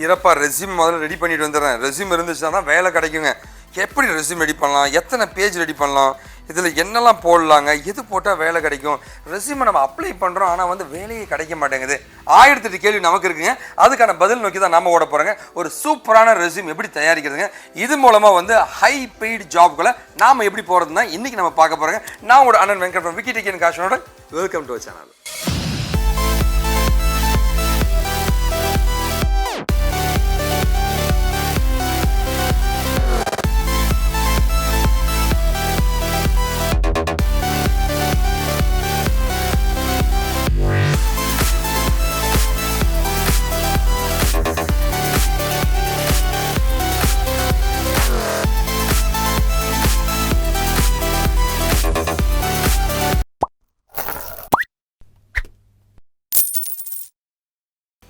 இறப்பா resume முதல்ல ready பண்ணிட்டு வந்துடுறேன். ரெஸ்யூம் இருந்துச்சுன்னா தான் வேலை கிடைக்குங்க. எப்படி ரெஸ்யூம் ரெடி பண்ணலாம், எத்தனை பேஜ் ரெடி பண்ணலாம், இதில் என்னெல்லாம் போடலாங்க, எது போட்டால் வேலை கிடைக்கும், ரெஸ்யூமை நம்ம அப்ளை பண்ணுறோம் ஆனால் வந்து வேலையே கிடைக்க மாட்டேங்குது. 1008 கேள்வி நமக்கு இருக்குங்க. அதுக்கான பதில் நோக்கி தான் நாம ஓட போகிறோங்க. ஒரு சூப்பரான ரெஸ்யூம் எப்படி தயாரிக்கிறதுங்க, இது மூலமாக வந்து ஹை பெய்டு ஜாப்களை நாம் எப்படி போகிறதுனா இன்றைக்கி நம்ம பார்க்க போகிறோங்க. நான் உங்களோட அண்ணன் வெங்கட் விக்கி டிக்கன் காஷனோட வெல்கம் டு சேனல்.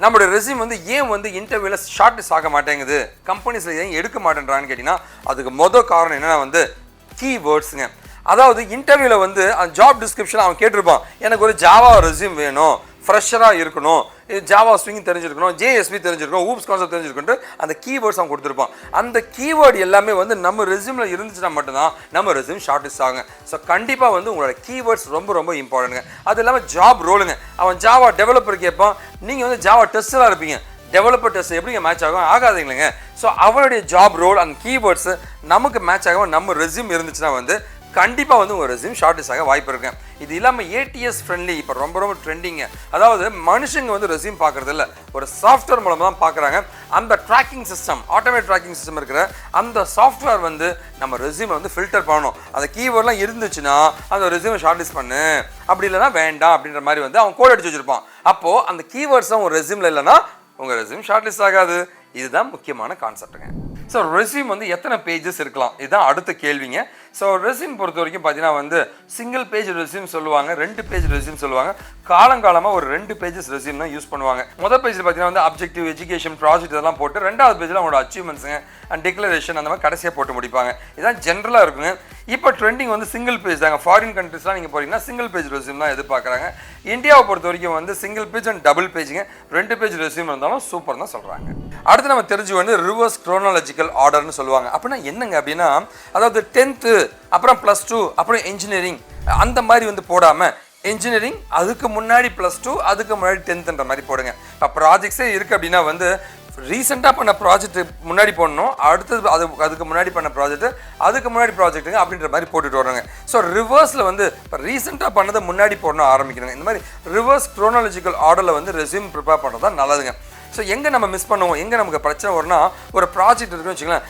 நம்மளோட ரெஸ்யூம் வந்து ஏன் வந்து இன்டர்வியூவில் ஷார்ட்லிஸ்ட் ஆக மாட்டேங்குது, கம்பெனிஸில் ஏன் எடுக்க மாட்டேன்றான்னு கேட்டிங்கன்னா அதுக்கு மொதல் காரணம் என்னென்னா வந்து கீவேர்ட்ஸுங்க. அதாவது இன்டர்வியூவில் வந்து அந்த ஜாப் டிஸ்கிரிப்ஷன் அவன் கேட்டிருப்பான், எனக்கு ஒரு ஜாவா ரெஸ்யூம் வேணும், ஃப்ரெஷராக இருக்கணும், ஜாவா ஸ்விங் தெரிஞ்சிருக்கணும், ஜேஎஸ்பி தெரிஞ்சிருக்கணும், ஊப்ஸ் கான்செப்ட் தெரிஞ்சிருக்கணும், அந்த கீவேர்ட்ஸ் அவன் கொடுத்துருப்பான். அந்த கீவேர்டு எல்லாமே வந்து நம்ம ரெஸ்யூமில் இருந்துச்சுன்னா மட்டும்தான் நம்ம ரெஸ்யூம் ஷார்ட் லிஸ்ட் ஆகுங்க. ஸோ கண்டிப்பாக வந்து உங்களோட கீவேர்ட்ஸ் ரொம்ப ரொம்ப இம்பார்ட்டன்ட்டுங்க. அது இல்லாமல் ஜாப் ரோலுங்க. அவன் ஜாவா டெவலப்பர் கேட்பான், நீங்கள் வந்து ஜாவா டெஸ்டராக இருப்பீங்க, டெவலப்பர் டெஸ்ட் எப்படிங்க மேட்ச் ஆகும், ஆகாதுங்களேங்க. ஸோ அவருடைய ஜாப் ரோல் அந்த கீவேர்ட்ஸு நமக்கு மேட்ச் ஆகாமல் நம்ம ரெஸ்யூம் இருந்துச்சுன்னா வந்து கண்டிப்பாக வந்து உங்கள் ரெஸ்யூம் ஷார்ட் லிஸ்ட் ஆக வாய்ப்பு இருக்கு. இது இல்லாமல் ஏடிஎஸ் ஃப்ரெண்ட்லி இப்போ ரொம்ப ரொம்ப ட்ரெண்டிங்க. அதாவது மனுஷங்க வந்து ரெஸ்யூம் பார்க்குறது இல்லை, ஒரு சாஃப்ட்வேர் மூலமாக தான் பார்க்குறாங்க. அந்த tracking system, automate tracking system இருக்கிற அந்த சாஃப்ட்வேர் வந்து நம்ம ரெஸ்யூமை வந்து ஃபில்டர் பண்ணணும். அந்த கீவேர்ட்லாம் இருந்துச்சுன்னா அந்த ரெஸ்யூமை ஷார்ட் லிஸ்ட் பண்ணு, அப்படி இல்லைனா வேண்டாம் அப்படின்ற மாதிரி வந்து அவன் கோட் அடிச்சு வச்சிருப்பான். அப்போது அந்த கீவேர்ட்ஸும் உங்கள் ரெஸ்யூமில் இல்லைன்னா உங்கள் ரெஸ்யூம் ஷார்ட் லிஸ்ட் ஆகாது. இதுதான் முக்கியமான கான்செப்ட்டுங்க. ஸோ ரெஸ்யூம் வந்து எத்தனை பேஜஸ் இருக்கலாம், இதுதான் அடுத்த கேள்விங்க. ஸோ ரெஸ்யூம் பொறுத்த வரைக்கும் பார்த்தீங்கன்னா வந்து சிங்கிள் பேஜ் ரெஸ்யூம் சொல்லுவாங்க, 2 பேஜ் ரெஸ்யூம் சொல்லுவாங்க. காலங்காலமாக ஒரு 2 பேஜஸ் ரெஸ்யூம் தான் யூஸ் பண்ணுவாங்க. முதல் பேஜில் பார்த்தீங்கன்னா வந்து அப்ஜெக்டிவ், எஜுகேஷன், ப்ராஜெக்ட் இதெல்லாம் போட்டு 2வது பேஜில் அவங்களோட அச்சீவ்மெண்ட்ஸுங்க அண்ட் டிக்ளரேஷன் அந்த மாதிரி கடைசியாக போட்டு முடிப்பாங்க. இதுதான் ஜென்ரலாக இருக்குங்க. இப்போ ட்ரெண்டிங் வந்து சிங்கிள் பேஜ் தாங்க. ஃபாரின் கண்ட்ரிஸ்லாம் நீங்கள் போகிறீங்கன்னா சிங்கிள் பேஜ் ரெஸ்யூம் தான் எதிர்பார்க்குறாங்க. இந்தியாவை பொறுத்த வரைக்கும் வந்து சிங்கிள் பேஜ் அண்ட் டபுள் பேஜுங்க, 2 பேஜ் ரெஸ்யூம் இருந்தாலும் சூப்பர் தான் சொல்கிறாங்க. அடுத்து நம்ம தெரிஞ்சு வந்து ரிவர்ஸ் குரோனாலஜிக்கல் ஆர்டர்னு சொல்லுவாங்க. அப்படின்னா என்னங்க அப்படின்னா, அதாவது 10th அப்புறம் +2 அப்புறம் இன்ஜினியரிங் அந்த மாதிரி வந்து போடாமல் இன்ஜினியரிங் அதுக்கு முன்னாடி +2 அதுக்கு முன்னாடி 10th மாதிரி போடுங்க. இப்போ ப்ராஜெக்ட்ஸே இருக்குது அப்படின்னா வந்து ரீசெண்டாக பண்ண ப்ராஜெக்ட் முன்னாடி போடணும், அடுத்தது அதுக்கு முன்னாடி பண்ண ப்ராஜெக்ட் அதுக்கு முன்னாடி ப்ராஜெக்ட்டுங்க அப்படின்ற மாதிரி போட்டுட்டு வராங்க. ஸோ ரிவர்ஸில் வந்து இப்போ ரீசெண்டாக பண்ணதை முன்னாடி போடணும் ஆரம்பிக்கணுங்க. இந்த மாதிரி ரிவர்ஸ் குரோனாலஜிக்கல் ஆர்டரில் வந்து ரெஸ்யூம் ப்ரிப்பேர் பண்ணுறது தான் நல்லதுங்க. ஸோ எங்கே நம்ம மிஸ் பண்ணுவோம், எங்கே நமக்கு பிரச்சனை வரும்னா, ஒரு ப்ராஜெக்ட் இருக்குன்னு வச்சுக்கலாம்,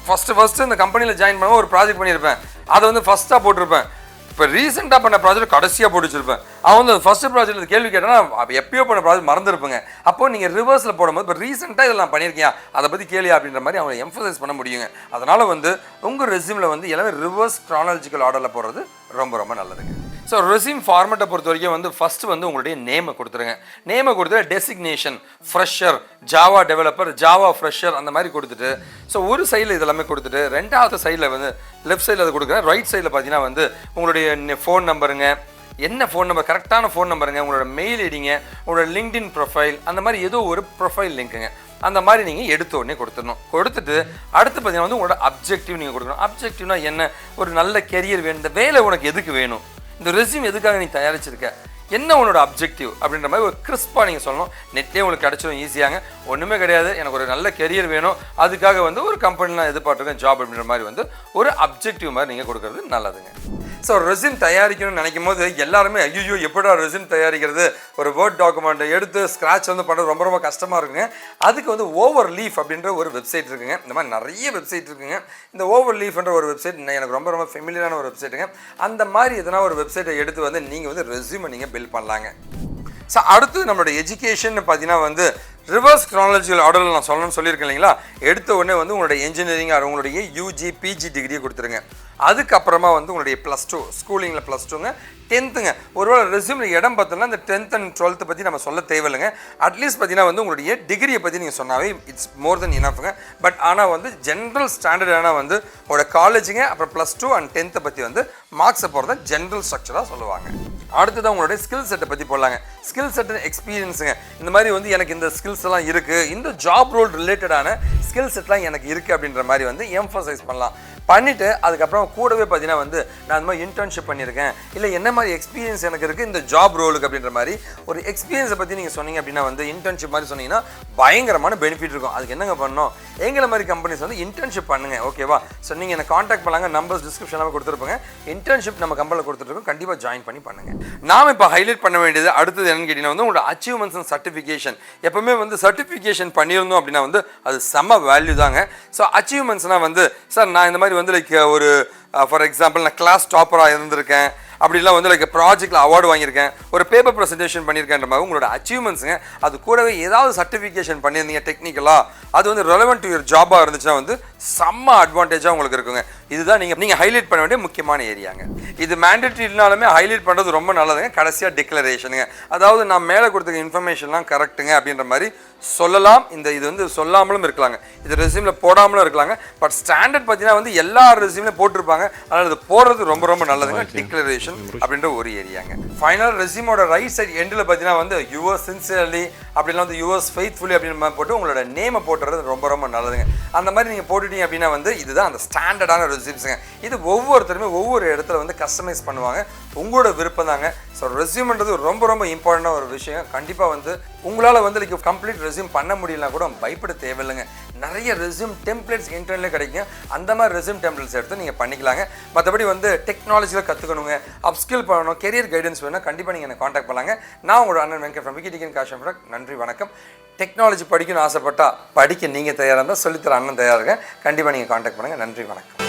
ஃபஸ்ட்டு இந்த கம்பெனியில் ஜாயின் பண்ணுவோம், ஒரு ப்ராஜெக்ட் பண்ணியிருப்பேன், அதை வந்து ஃபஸ்ட்டாக போட்டிருப்பேன். இப்போ ரீசெண்டாக பண்ண ப்ராஜெக்ட் கடைசியாக போட்டு வச்சிருப்பேன். அவன் வந்து ஃபஸ்ட்டு ப்ராஜெக்ட் கேள்வி கேட்டேன்னா எப்பயோ பண்ண ப்ராஜெக்ட் மறந்துருப்பேங்க. அப்போ நீங்கள் ரிவர்ஸில் போடும்போது இப்போ ரீசெண்டாக இதெல்லாம் பண்ணியிருக்கியா, அதை பற்றி கேள்வி அப்படின்ற மாதிரி அவங்களை எம்ஃபசைஸ் பண்ண முடியுங்க. அதனால் வந்து உங்கள் ரெஸ்யூமில் வந்து எல்லாமே ரிவர்ஸ் குரோனாலஜிக்கல் ஆர்டரில் போடுறது ரொம்ப ரொம்ப நல்லதுங்க. ஸோ ரெஸ்யூம் ஃபார்மேட்டை பொறுத்த வரைக்கும் வந்து ஃபஸ்ட்டு வந்து உங்களுடைய நேமை கொடுத்துருங்க. நேமை கொடுத்துட்டு designation, fresher, Java developer, Java fresher அந்த மாதிரி கொடுத்துட்டு, ஸோ ஒரு சைடில் இதெல்லாமே கொடுத்துட்டு 2வது சைடில் வந்து லெஃப்ட் சைடில் அது கொடுக்குறேன். ரைட் சைடில் பார்த்தீங்கன்னா வந்து உங்களுடைய ஃபோன் நம்பருங்க, என்ன ஃபோன் நம்பர், கரெக்டான ஃபோன் நம்பருங்க, உங்களோட மெயில் ஐடிங்க, உங்களோட லிங்க்டின் ப்ரொஃபைல் அந்த மாதிரி ஏதோ ஒரு ப்ரொஃபைல் லிங்க்குங்க, அந்த மாதிரி நீங்கள் எடுத்த உடனே கொடுத்துடணும். கொடுத்துட்டு அடுத்து பார்த்தீங்கன்னா வந்து உங்களோட அப்ஜெக்டிவ் நீங்கள் கொடுக்கணும். அப்ஜெக்டிவ்னா என்ன, ஒரு நல்ல கெரியர் வேணும், இந்த வேலை உனக்கு எதுக்கு வேணும், இந்த ரெஸ்யூம் எதுக்காக நீ தயாரிச்சிருக்க, என்ன உன்னோட அப்ஜெக்டிவ் அப்படின்ற மாதிரி ஒரு கிறிஸ்பாக நீங்கள் சொல்லணும். நெட்லேயே உங்களுக்கு கிடச்சிடும் ஈஸியாங்க. ஒன்றுமே கிடையாது, எனக்கு ஒரு நல்ல கெரியர் வேணும், அதுக்காக வந்து ஒரு கம்பெனிலாம் எதிர்பார்த்துருக்கேன் ஜாப் அப்படின்ற மாதிரி வந்து ஒரு அப்ஜெக்டிவ் மாதிரி நீங்கள் கொடுக்குறது நல்லதுங்க. ஸோ ரெஸ்யூம் தயாரிக்கணும்னு நினைக்கும் போது எல்லாருமே ஐயோ எப்படா ரெஸ்யூம் தயாரிக்கிறது, ஒரு வேர்ட் டாக்குமெண்ட்டை எடுத்து ஸ்க்ராட்ச் வந்து பண்ணுறது ரொம்ப ரொம்ப கஷ்டமாக இருக்குங்க. அதுக்கு வந்து ஓவர் லீஃப் அப்படின்ற ஒரு வெப்சைட் இருக்குங்க. இந்த மாதிரி நிறைய வெப்சைட் இருக்குங்க. இந்த ஓவர் லீஃப்ன்ற ஒரு வெப்சைட் எனக்கு ரொம்ப ரொம்ப ஃபெமிலியரான ஒரு வெப்சைட்டுங்க. அந்த மாதிரி எதனா ஒரு வெப்சைட்டை எடுத்து வந்து நீங்கள் வந்து ரெஸ்யூமை நீங்கள் பில்ட் பண்ணலாங்க. ஸோ அடுத்து நம்மளோட எஜுகேஷன் பார்த்தீங்கன்னா வந்து ரிவர்ஸ் குரோனாலஜிக்கல் ஆர்டரில் நான் சொல்லணும்னு சொல்லியிருக்கேன் இல்லைங்களா. எடுத்த உடனே வந்து உங்களுடைய இன்ஜினியரிங் உங்களுடைய யூஜி பிஜி டிகிரியை கொடுத்துருங்க. அதுக்கப்புறமா வந்து உங்களுடைய +2 ஸ்கூலிங்கில் +2ங்க, 10th ஒருவேளை ரெஸ்யூமில் இடம் பார்த்தோம்னா இந்த 10th and 12th பற்றி நம்ம சொல்ல தேவையில்லைங்க. அட்லீஸ்ட் பார்த்தீங்கன்னா வந்து உங்களுடைய டிகிரியை பற்றி நீங்கள் சொன்னாவே இட்ஸ் மோர் தென் இனஃப்ங்க. பட் ஆனால் வந்து ஜென்ரல் ஸ்டாண்டர்டான வந்து உங்களோட காலேஜுங்க, அப்புறம் +2 and 10th பற்றி வந்து மார்க்ஸை போகிறத ஜென்ரல் ஸ்ட்ரக்சராக சொல்லுவாங்க. அடுத்தது உங்களுடைய ஸ்கில் செட்டை பற்றி போடலாங்க. ஸ்கில் செட் எக்ஸ்பீரியன்ஸுங்க. இந்த மாதிரி வந்து எனக்கு இந்த ஸ்கில்ஸ் எல்லாம் இருக்குது, இந்த ஜாப் ரோல் ரிலேட்டடான ஸ்கில் செட்லாம் எனக்கு இருக்குது அப்படின்ற மாதிரி வந்து எம்ஃபசைஸ் பண்ணலாம். பண்ணிவிட்டு அதுக்கப்புறம் கூடவே பார்த்தீங்கன்னா வந்து நான் இந்த மாதிரி இன்டர்ன்ஷிப் பண்ணியிருக்கேன், இல்லை என்ன மாதிரி எக்ஸ்பீரியன்ஸ் எனக்கு இருக்குது இந்த ஜாப் ரோலுக்கு அப்படின்ற மாதிரி ஒரு எக்ஸ்பீரியன்ஸை பற்றி நீங்கள் சொன்னீங்க அப்படின்னா வந்து இன்டர்ன்ஷிப் மாதிரி சொன்னீங்கன்னா பயங்கரமான பெனிஃபிட் இருக்கும். அதுக்கு என்னங்க பண்ணணும், எங்களை மாதிரி கம்பெனிஸ் வந்து இன்டர்ன்ஷிப் பண்ணுங்க. ஓகேவா? ஸோ நீங்கள் என்ன காண்டாக்ட் பண்ணாங்க, நம்பர்ஸ் டிஸ்கிரிப்ஷனில் கொடுத்துருப்பாங்க. இன்டர்ன்ஷிப் நம்ம கம்பெனியில் கொடுத்துருக்கோம், கண்டிப்பாக ஜாயின் பண்ணி பண்ணுங்கள். நாம் இப்போ ஹைலைட் பண்ண வேண்டியது அடுத்தது என்னன்னு கேட்டிங்கன்னா வந்து உங்களோட அச்சீவ்மெண்ட்ஸ் அண்ட் சர்டிஃபிகேஷன். எப்பவுமே வந்து சர்டிஃபிகேஷன் பண்ணியிருந்தோம் அப்படின்னா வந்து அது செம்ம வேல்யூ தாங்க. ஸோ அச்சீவ்மெண்ட்ஸ்னால் வந்து சார் நான் இந்த மாதிரி வந்து லைக் ஒரு ஃபார் எக்ஸாம்பிள் நான் கிளாஸ் டாப்பராக இருந்திருக்கேன், அப்படிலாம் வந்து லைக் ப்ராஜெக்டில் அவார்டு வாங்கியிருக்கேன், ஒரு பேப்பர் ப்ரெசன்டேஷன் பண்ணியிருக்கேன்ற மாதிரி உங்களோட அச்சீவ்மெண்ட்ஸுங்க. அது கூடவே ஏதாவது சர்டிஃபிகேஷன் பண்ணியிருந்தீங்க டெக்னிக்கலாக, அது வந்து ரெலவெண்ட் டு யுவர் ஜாபாக இருந்துச்சுன்னா வந்து செம்ம அட்வான்டேஜாக உங்களுக்கு இருக்குங்க. இதுதான் நீங்கள் ஹைலைட் பண்ண வேண்டிய முக்கியமான ஏரியாங்க. இது மேண்டேட்ரினாலுமே ஹைலைட் பண்ணுறது ரொம்ப நல்லதுங்க. கடைசியாக டிக்ளரேஷனுங்க. அதாவது நான் மேலே கொடுத்துருக்க இன்ஃபர்மேஷன்லாம் கரெக்டுங்க அப்படின்ற மாதிரி சொல்லலாம். இது வந்து சொல்லாமலும் இருக்கலாங்க, இது ரெஸ்யூமில் போடாமலும் இருக்கலாங்க. பட் ஸ்டாண்டர்ட் பார்த்தீங்கன்னா வந்து எல்லா ரெஸ்யூம்லையும் போட்டிருப்பாங்க, அதனால் இது போடுறது ரொம்ப ரொம்ப நல்லதுங்க. டிக்ளரேஷன் அப்படின்ற ஒரு ஏரியாங்க. ஃபைனல் ரெஸ்யூமோட ரைட் சைட் எண்டில் பார்த்தீங்கன்னா வந்து யுவர்ஸ் சின்சியர்லி அப்படின்னா வந்து யுவர்ஸ் ஃபெய்த்ஃபுல்லி அப்படின்னு மாதிரி போட்டு உங்களோட நேமை போட்டுறது ரொம்ப ரொம்ப நல்லதுங்க. அந்த மாதிரி நீங்கள் போட்டுட்டீங்க அப்படின்னா வந்து இதுதான் அந்த ஸ்டாண்டர்டான ரெஸ்யூம்ஸுங்க. இது ஒவ்வொருத்தருமே ஒவ்வொரு இடத்துல வந்து கஸ்டமைஸ் பண்ணுவாங்க, உங்களோட விருப்பம் தாங்க. ஸோ ரெஸ்யூம்ன்றது ரொம்ப ரொம்ப இம்பார்ட்டண்டான ஒரு விஷயம். கண்டிப்பாக வந்து உங்களால் வந்து லைக் கம்ப்ளீட் ரெஸ்யூம் பண்ண முடியலனா கூட பயப்பட தேவையில்லைங்க. நிறைய ரெஸ்யூம் டெம்ப்ளேட்ஸ் இன்டர்னெட்ல கிடைக்கும், அந்த மாதிரி ரெஸ்யூம் டெம்ப்ளேட்ஸ் எடுத்து நீங்கள் பண்ணிக்கலாங்க. மற்றபடி வந்து டெக்னாலஜியில் கற்றுக்கணுங்க, அப்ஸ்கில் பண்ணணும், கெரியர் கைடன்ஸ் வேணும், கண்டிப்பாக நீங்கள் என்ன காண்டாக்ட் பண்ணலாங்க. நான் உங்களோட அண்ணன் Venkat from Degree and Qualification. நன்றி, வணக்கம். டெக்னாலஜி படிக்கணும்னு ஆசைப்பட்டா படிக்க நீங்கள் தயாராக இருந்தால் சொல்லித்தர அண்ணன் தயாராக இருக்கேன். கண்டிப்பாக நீங்கள் காண்டாக்ட் பண்ணுங்கள். நன்றி, வணக்கம்.